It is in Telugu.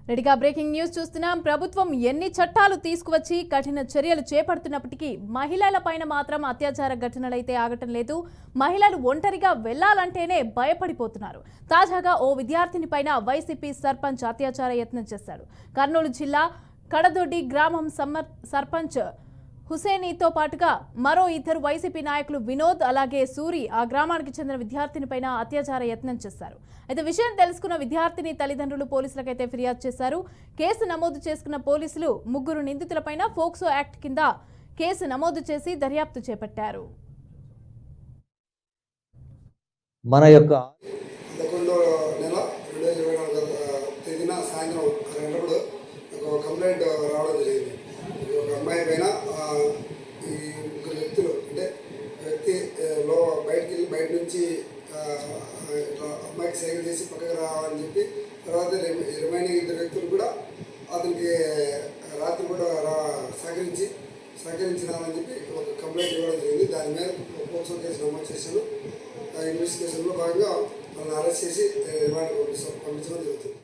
రెడీగా బ్రేకింగ్ న్యూస్ చూస్తున్నాం. ప్రభుత్వం ఎన్ని చట్టాలు తీసుకువచ్చి కఠిన చర్యలు చేపడుతున్నప్పటికీ మహిళల పైన మాత్రం అత్యాచార ఘటనలైతే ఆగటం లేదు. మహిళలు ఒంటరిగా వెళ్లాలంటేనే భయపడిపోతున్నారు. తాజాగా ఓ విద్యార్థిని పైన వైసీపీ సర్పంచ్ అత్యాచార యత్నం చేశాడు. కర్నూలు జిల్లా కడదొడ్డి గ్రామం సర్పంచ్ హుసేనీతో పాటుగా మరో ఇద్దరు వైసీపీ నాయకులు వినోద్ అలాగే సూరి ఆ గ్రామానికి చెందిన విద్యార్థిని పైన అత్యాచార యత్నం చేశారు. అయితే విషయం తెలుసుకున్న విద్యార్థిని తల్లిదండ్రులు పోలీసులకైతే ఫిర్యాదు చేశారు. కేసు నమోదు చేసుకున్న పోలీసులు ముగ్గురు నిందితులపైన ఫోక్సో యాక్ట్ కింద కేసు నమోదు చేసి దర్యాప్తు చేపట్టారు. మన యొక్క కంప్లైంట్ రావడం జరిగింది. ఒక అమ్మాయి పైన ఈ ముగ్గురు వ్యక్తులు అంటే వ్యక్తి బయట నుంచి అమ్మాయికి సైకిల్ చేసి పక్కకు రావాలని చెప్పి తర్వాత రిమైనింగ్ ఇద్దరు వ్యక్తులు కూడా అతనికి రాత్రి కూడా సహకరించినామని చెప్పి ఒక కంప్లైంట్ ఇవ్వడం జరిగింది. దాని మీద పోక్సో కేసు నమోదు చేశాను. ఇన్వెస్టిగేషన్లో భాగంగా వాళ్ళని అరెస్ట్ చేసి రిమాండ్ పంపించడం జరుగుతుంది.